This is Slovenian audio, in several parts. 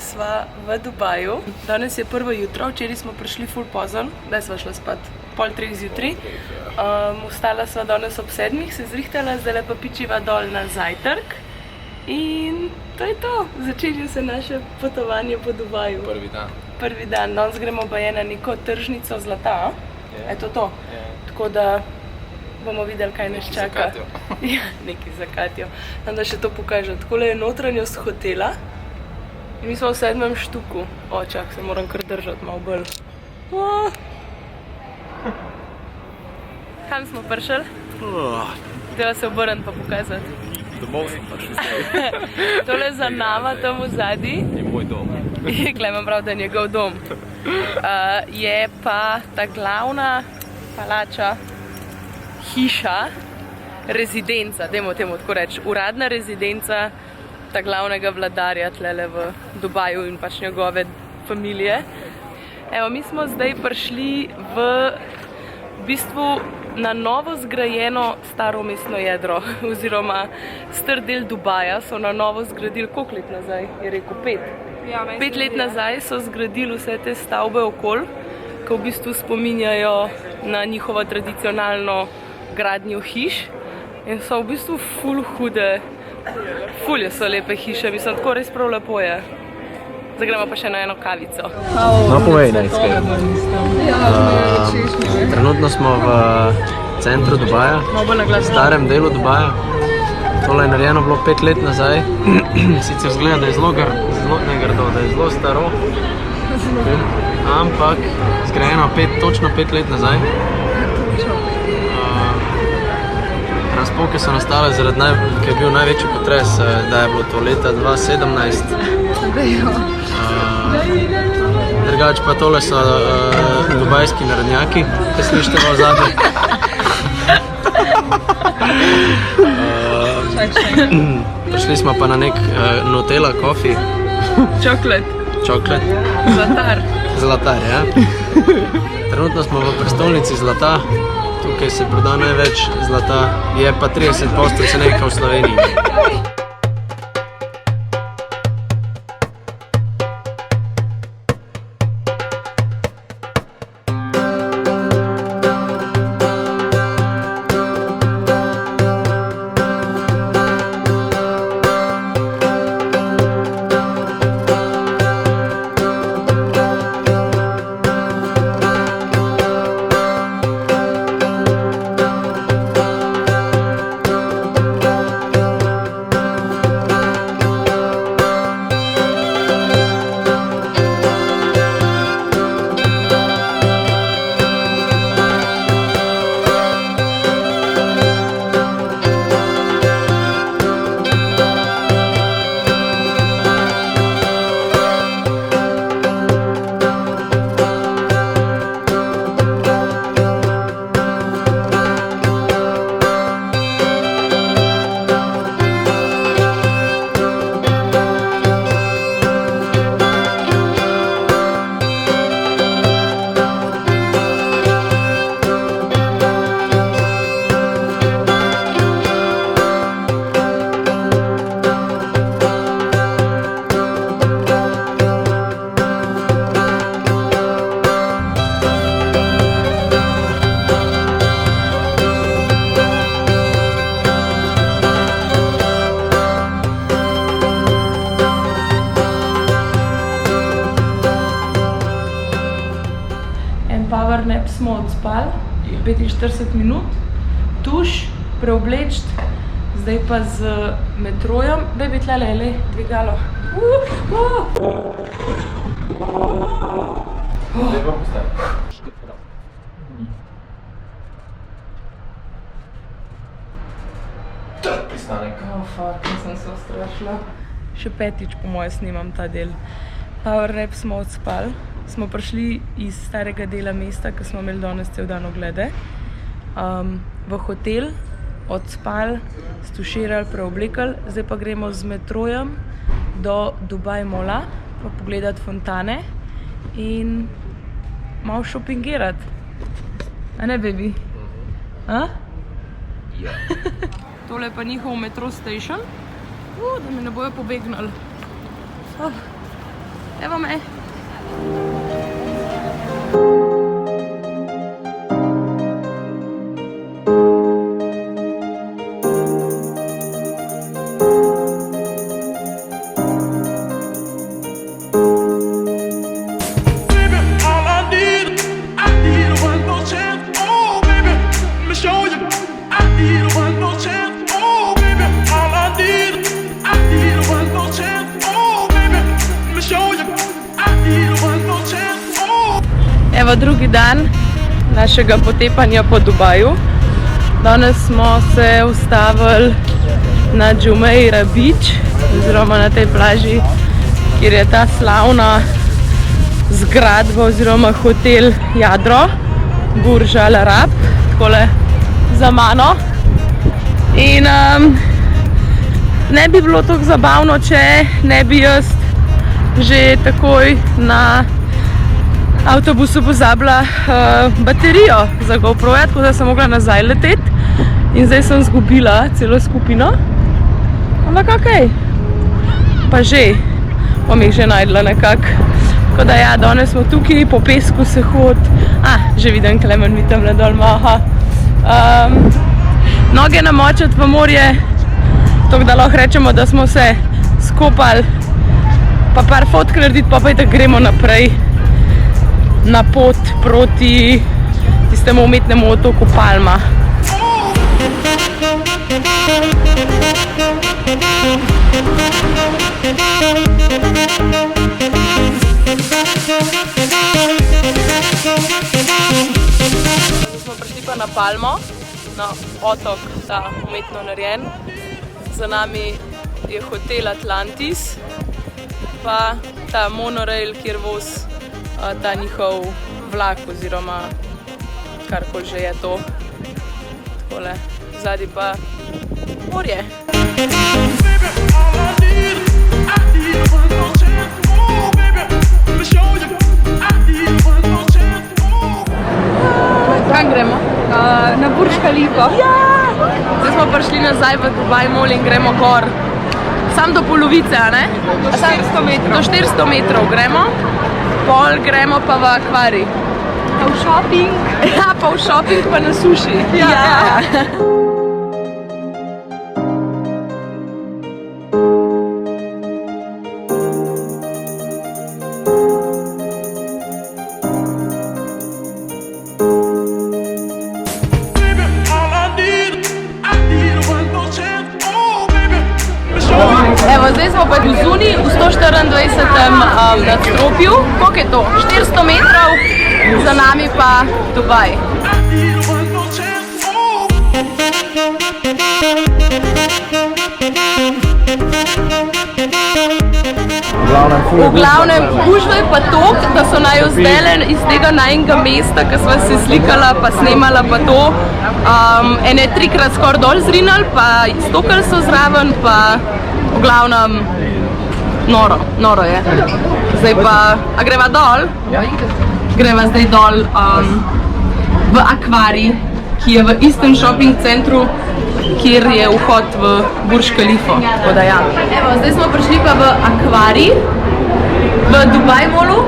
sva v Dubaju. Danes je prvo jutro, včeraj smo prišli ful pozno, da sva šla spat 2:30 zjutraj. Vstala sva danes ob 7, se zrihtala, zdaj pa pičiva dol na zajtrk. In to je to, začenja se naše potovanje po Dubaju. Prvi dan. Danes gremo baje na neko tržnico zlata, je to to? Tako da bomo videli, kaj nas čaka. Ja, nekaj za Katjo. Da še to pokažem. Takole je notranjost hotela. In mi smo v 7. štuku. Čak, se moram kar držati malo bolj. Kam smo prišli? Htela se obrniti pa pokazati. Domov sem prišel zdaj. Tole za nama, tam v zadnji. Je moj dom. Glej, imam prav, da je njegov dom. Je pa ta glavna palača, hiša, rezidenca, dajmo temu tako reči, uradna rezidenca ta glavnega vladarja tlele v Dubaju in pač njegove familije. Evo, mi smo zdaj prišli v bistvu na novo zgrajeno staro mestno jedro, oziroma star del Dubaja so na novo zgradili, koliko let nazaj, je rekel 5? Ja, 5 let nazaj so zgradili vse te stavbe okoli, ki v bistvu spominjajo na njihovo tradicionalno gradnjo hiš in so v bistvu ful hude, ful so lepe hiše, mislim, tako res prav lepo je. Zdaj gremo pa še na eno kavico. No, povej najskaj. Trenutno smo v centru Dubaja, v starem delu Dubaja. Tole je narejeno bilo 5 let nazaj. Sicer zgleda, da je zelo grdo, da je zelo staro. Ampak zgrajeno točno 5 let nazaj. Razpoke so nastale zaradi, ker je bil največji potres, da je bilo to leta 2017. Drugače pa tole so dubajski narodnjaki, ki slišite v ozadju. Prišli smo pa na nek Nutella coffee. Chocolate. Zlatar, ja. Trenutno smo v prestolnici zlata. Tukaj se proda največ zlata, je pa 30% cenejša v Sloveniji. Power nap smo odspali, 45 minut, tuš, preobleči, zdaj pa z metrojem, baby, tlele je dvigalo. Pristanek. Fuck, nisem se ustrašila. Še 5. po moje snimam ta del. Power nap smo odspali. Smo prišli iz starega dela mesta, ki smo imeli danes cel dan oglede, v hotel, odspali, stuširali, preoblekali, zdaj pa gremo z metrojem do Dubai Mola, pa pogledati fontane in malo šopingirati. A ne, baby? A? Ja. Tole je pa njihov metro station, da mi ne bojo pobegnali. Evo me. Evo drugi dan našega potepanja po Dubaju. Danes smo se ustavili na Jumeirah Beach, oziroma na tej plaži, kjer je ta slavna zgradba oziroma hotel Jadro, Burj Al Arab, takole za mano. In ne bi bilo tako zabavno, če ne bi jaz že takoj na avtobusu pozabila baterijo za GoPro-ja, tako da sem mogla nazaj leteti in zdaj sem zgubila celo skupino. Ampak okej, pa že, bom jih že najdla nekako. Tako da ja, danes smo tukaj, po pesku se hod. Že vidim, Klemen mi tamle dol maha. Noge namočiti v morje, tako da lahko rečemo, da smo se skopali, pa par fotk narediti, pa da gremo naprej na pot proti tistemu umetnemu otoku Palma. Zdaj smo prišli pa na Palmo, na otok, ta umetno narejen. Za nami je hotel Atlantis, pa ta monorail, kjer vozi ta njihov vlak oziroma karkoli že je to. Takole, zadaj pa morje. Kam gremo? Na Burj Khalifa. Zdaj smo prišli nazaj v Dubai Mall in gremo gor. Sam do polovice, a ne? Do 400 metrov. Do 400 metrov gremo. Pol gremo pa v akvarij. Pa v shopping. Ja, pa v shopping pa na suši. Ja. Evo, zdaj smo pa zunaj v 124. nadstropju. Koliko je to? 400 metrov, za nami pa Dubaj. V glavnem, gužva je pa to, da so naju zdaj iz tega najnega mesta, ki sva se slikala pa snemala pa to, ene 3-krat skoraj dol zrinali, pa stokali so zraven, pa v glavnem noro je. Zdaj pa, a greva dol? Greva zdaj dol v akvarij, ki je v istem shopping centru, kjer je vhod v Burj Khalifa. Ja. Evo, zdaj smo prišli pa v akvarij, v Dubai Mallu,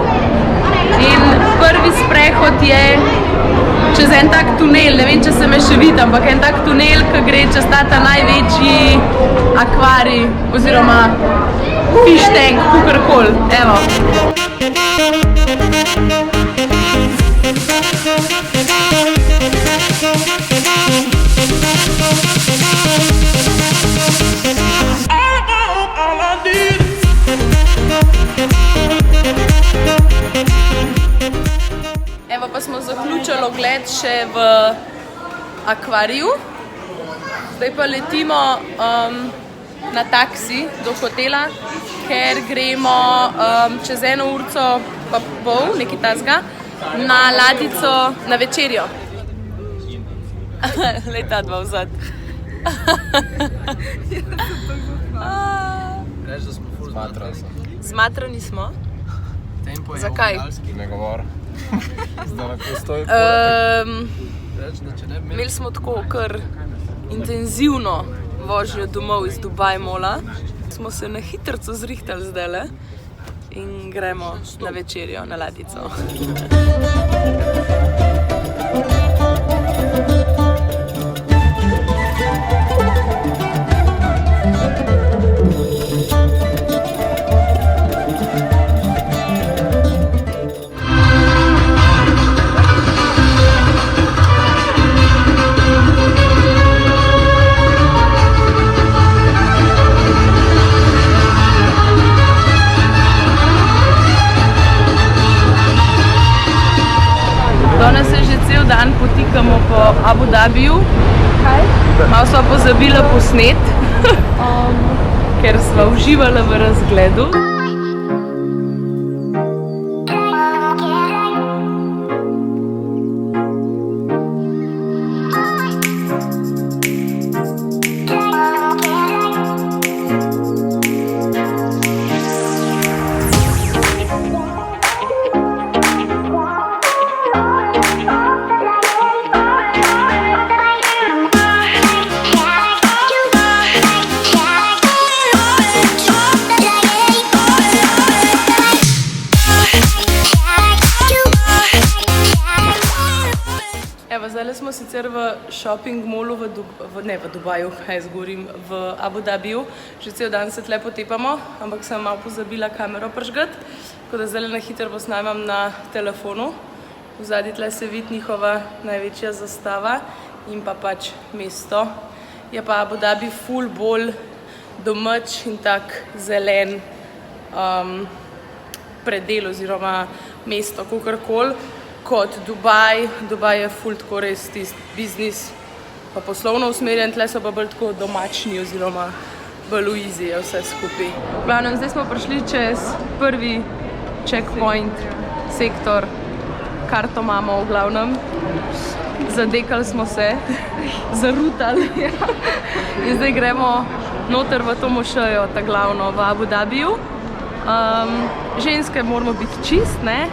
in prvi sprehod je čez en tak tunel, ne vem, če se me še vidi, ampak en tak tunel, ki gre čez ta največji akvarij, oziroma fish tank, kakorkoli. Evo. Evo pa smo zaključili ogled še v akvariju. Zdaj pa letimo na taksi do hotela, ker gremo čez 1 urco pa pol, nekaj tasga, na ladjico na večerjo. Lej ta dva vzad. Reč, da smo ful zmatrani. Zmatrani smo? Tempo je Zakaj? Ne govor. Zdaj lahko stoji Reč, da če ne bi Imeli smo tako kar intenzivno vožnjo domov iz Dubai Malla. Smo se na hitrco zrihtali zdajle in gremo na večerjo na ladjico. Danes se že cel dan potikamo po Abu Dhabiju. Malo sva pozabila posnet, ker sva uživala v razgledu. Zdaj smo sicer v shopping mallu v Dubaju, v Abu Dhabiju. Že cel dan se tle potepamo, ampak sem malo pozabila kamero prižgati, tako da zdaj na hitro posnamem na telefonu. V zadnji tle se vidi njihova največja zastava in pa pač mesto. Je pa Abu Dhabi ful bolj domač in tak zelen predel oziroma mesto, kakorkoli, kot Dubaj. Dubaj je ful tako res tist biznis, pa poslovno usmerjen, tle so pa bolj tako domačni oziroma bolj easy je vse skupaj. Glavnem, zdaj smo prišli čez prvi checkpoint, sektor, karto imamo v glavnem. Zadekali smo se, zarutali in zdaj gremo noter v to mošejo, ta glavno, v Abu Dhabiju. Ženske moramo biti čist, ne?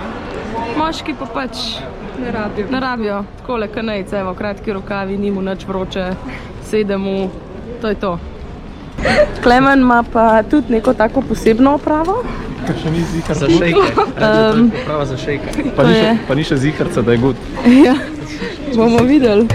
Moški pa pač ne rabijo. Takole kanejce, evo, kratki rokavi, ni mu nič vroče, sedemo, to je to. Klemen ima pa tudi neko tako posebno opravo. Še ni zihar. Za šejke. Oprava za šejke. Pa ni še ziharca, da je good. Ja, bomo videli.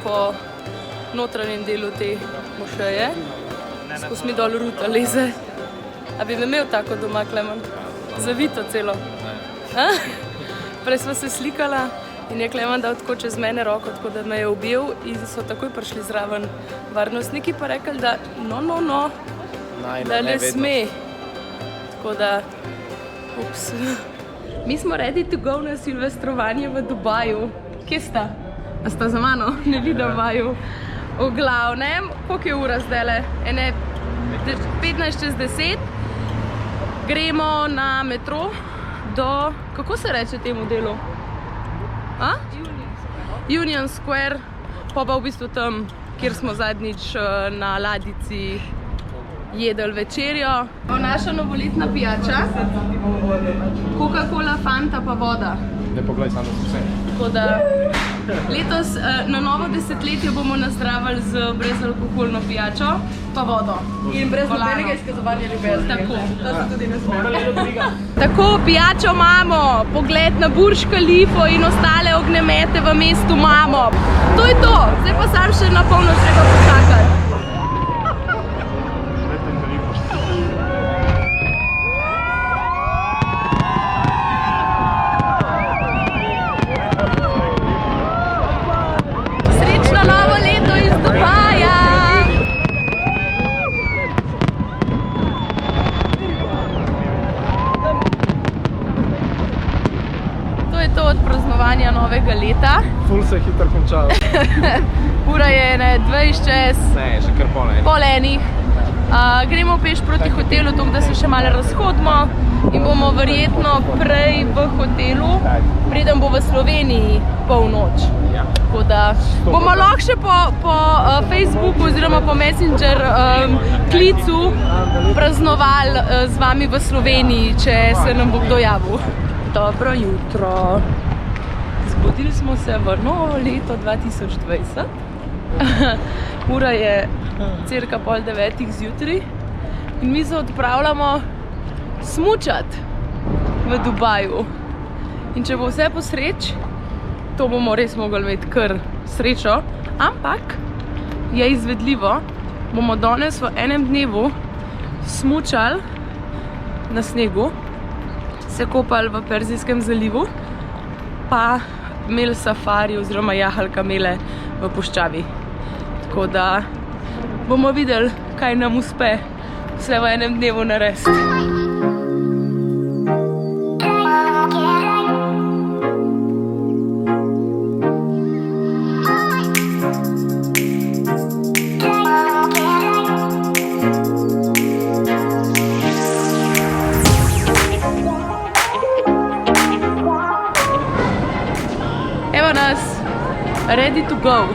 Po notranjem delu te mošeje. Skozi mi dol ruta leze. A bi me imel tako doma, Klemen? Zavito celo. Prej sva se slikala in je Klemen dal tako čez mene roko, tako da me je objel in so takoj prišli zraven varnostniki pa rekli, da da ne sme. Tako da, ups. Mi smo ready to go na silvestrovanje v Dubaju. Kje sta? A sta za mano? Ne vidim vaju. V glavnem, koliko je ura zdajle? 15 čez 10. Gremo na metro do, kako se reče temu delu? Union Square. Pa v bistvu tam, kjer smo zadnjič na ladjici jedli večerjo. Naša novoletna pijača. Coca-Cola, Fanta pa voda. Ne pogledaj samo vse. Tako da letos na novo desetletje bomo nazdravili z brezalkoholno pijačo pa vodo. In brez nobenega izkazovanja ljubezni. Tako. To se tudi ne sme. Tako, pijačo imamo, pogled na Burj Khalifo in ostale ognjemete v mestu imamo. To je to. Zdaj pa sam še na polnoč treba počakati. Novega leta. Ful se je hitro končalo. Ura je 20 čez. Ne, še kar pol enih. Gremo peš proti hotelu, tako da se še malo razhodimo in bomo verjetno prej v hotelu, preden bo v Sloveniji polnoč. Tako da bomo lahko še po Facebooku oziroma po Messenger klicu praznovali z vami v Sloveniji, če se nam bo kdo javil. Dobro jutro. Zbudili smo se v novo leto 2020. Ura je cirka 8:30 zjutraj in mi se odpravljamo smučat v Dubaju. In če bo vse po sreči, to bomo res mogli imeti kar srečo, ampak je izvedljivo, bomo danes v enem dnevu smučali na snegu, se kopali v Perzijskem zalivu, pa imeli safari oziroma jahali kamele v puščavi. Tako da bomo videli, kaj nam uspe vse v enem dnevu narediti. Evo nas, ready to go.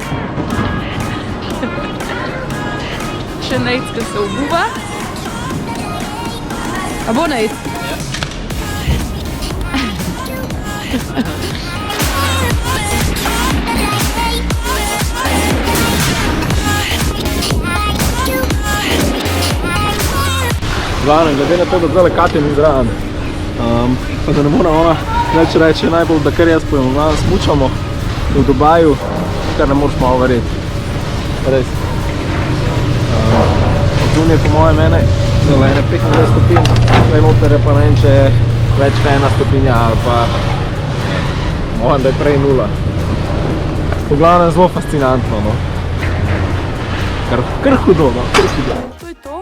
Še Nejc, ki se obuva. A bo Nejc? Glavno, glede na to, da zdaj Katja ni zraven, pa da ne mora ona več reči najbolj, da kar jaz pojemam, smučamo v Dubaju, kar ne moraš malo verjeti. Res. Zun je po mojem ene 25 stopinj, zdaj noter je pa ne vem, če je več kot 1 stopinja ali pa moram, da je prej 0. V glavnem zelo fascinantno, no. Kar hudo, no, kar hudo. To je to.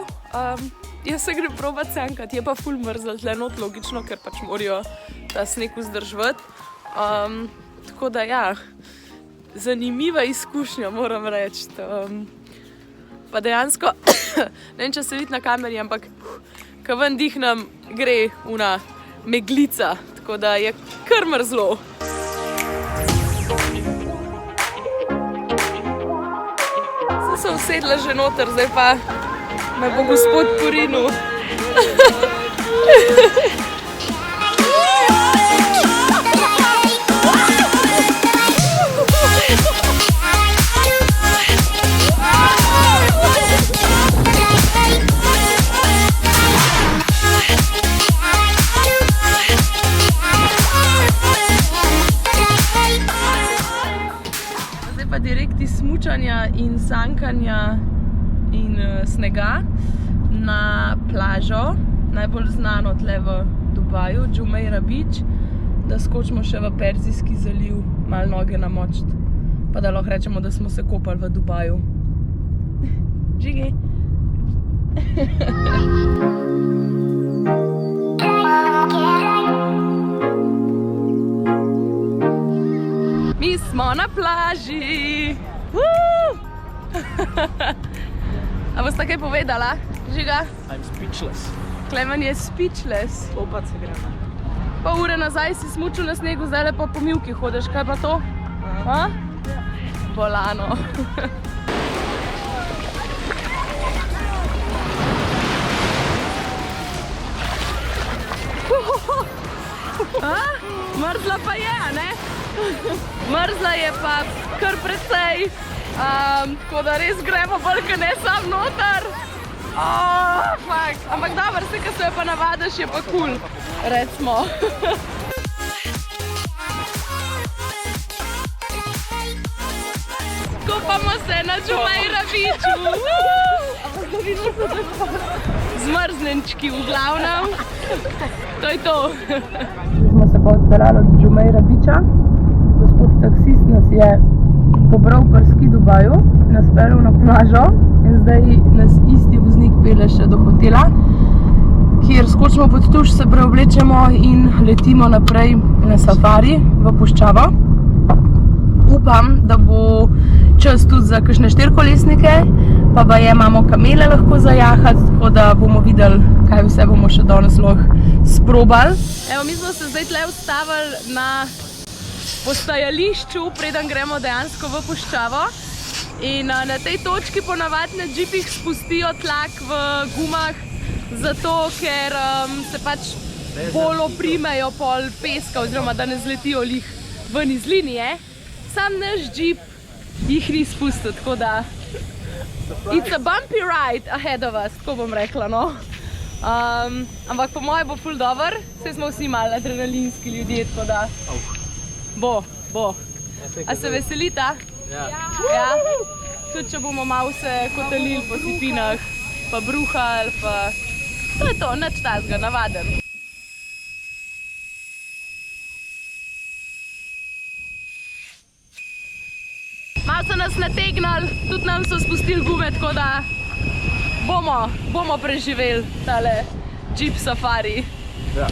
Jaz se grem probat sankat, je pa ful mrzlo tle not, logično, ker pač morajo ta sneg vzdrževati. Tako da ja, zanimiva izkušnja, moram reči. Pa dejansko, ne vem, če se vidi na kameri, ampak ko ven dihnem, gre una meglica, tako da je kar mrzlo. Sem se usedla že noter, zdaj pa me bo gospod porinil. Zdaj pa direkt iz smučanja in sankanja in snega na plažo, najbolj znano tle v Dubaju, Jumeirah Beach, da skočimo še v Perzijski zaliv, malo noge namočiti, pa da lahko rečemo, da smo se kopali v Dubaju. Žigi! Mi smo na plaži! A boste kaj povedala, Žiga? I'm speechless. Klemen je speechless. Opat se gremo. Pol ure nazaj si smučil na snegu, zdaj le pa po mivki hodiš, kaj pa to? Ha? Bolano. Mrzla pa je, a ne? Mrzla je pa kar precej. Tako da res gremo bolj, ne sam noter. Ampak dobro, se, ko se pa navadiš, je pa cool, recimo. Kopamo se na Jumeirah Beachu. Zmrznenčki v glavnem. To je to. Smo se pa odpeljali od Jumeirah Beacha. Gospod taksist nas je pobral v Ski Dubaju, nas peljal na plažo in zdaj nas isti voznik pelje še do hotela, kjer skočimo pod tuš, se preoblečemo in letimo naprej na safari v puščavo. Upam, da bo čas tudi za kakšne 4-kolesnike, pa baje imamo kamele lahko za jahati, tako da bomo videli, kaj vse bomo še danes lahko sprobali. Evo, mi smo se zdaj tle ustavili na postajališču, preden gremo dejansko v puščavo. In na tej točki ponavadi na džipih spustijo tlak v gumah, zato ker se pač bolj oprimejo pol peska, oziroma da ne zletijo lih ven iz linije. Sam naš džip jih ni spustil, tako da it's a bumpy ride ahead of us, tako bom rekla, no. Ampak po moje bo ful dober, saj smo vsi malo adrenalinski ljudje, tako da bo. A se veselita? Ja. Tudi če bomo malo se kotalili po sipinah, pa bruhali, pa to je to, nič tazga, navaden. Malo so nas nategnali, tudi nam so spustili gume, tako da bomo preživeli tale Jeep safari. Ja.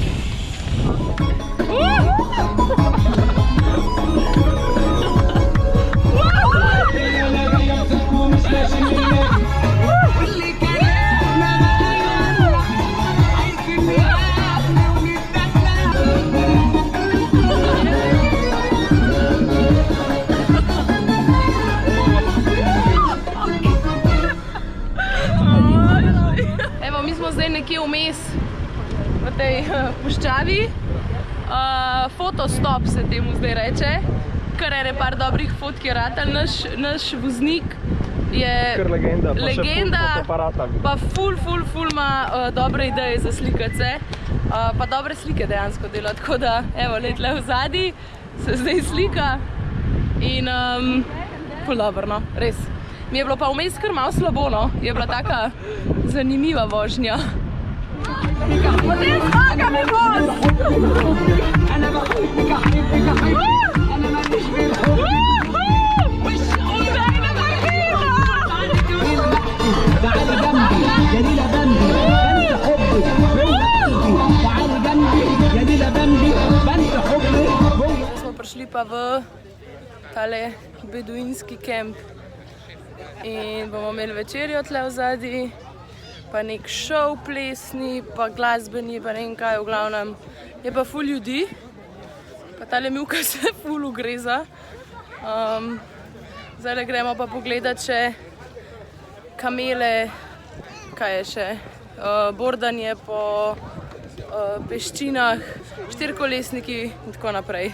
Evo, mi smo zdaj nekje vmes v tej puščavi. Fotostop se temu zdaj reče. Kar ene par dobrih fotk je ratal. Naš voznik je legenda, pa ful ima dobre ideje za slikati se. Pa dobre slike dejansko dela, tako da, evo, tle v zadnji se zdaj slika in ful dobro, no, res. Mi je bilo pa vmes kar malo slabo, no, je bila taka zanimiva vožnja. Potem zmagamo voz! Smo prišli pa v tale beduinski kemp in bomo imeli večerjo tle v zadnji, pa nek šov plesni, pa glasbeni, pa ne vem kaj, v glavnem je pa ful ljudi, pa tale Mivka se ful ugreza. Zdaj gremo pa pogledat še kamele, kaj je še, bordanje po peščinah, štirikolesniki in tako naprej.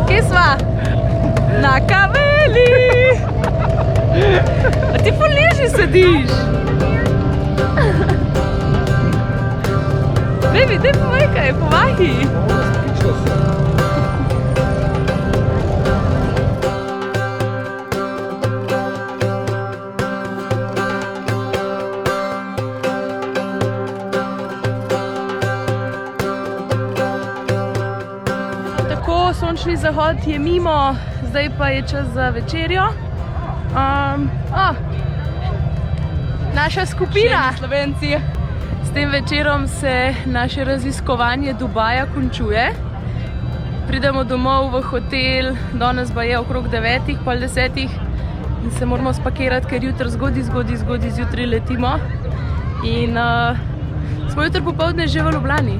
Kje sva? Na kameli! A ti ful nižji sediš? Baby, daj povej kaj, povahi! Sončni zahod je mimo, zdaj pa je čas za večerjo. Naša skupina Slovenci. S tem večerom se naše raziskovanje Dubaja končuje. Pridemo domov v hotel, danes pa je okrog 9, pol 10 in se moramo spakirati, ker jutri zgodaj zjutraj letimo. In smo jutri popoldne že v Ljubljani.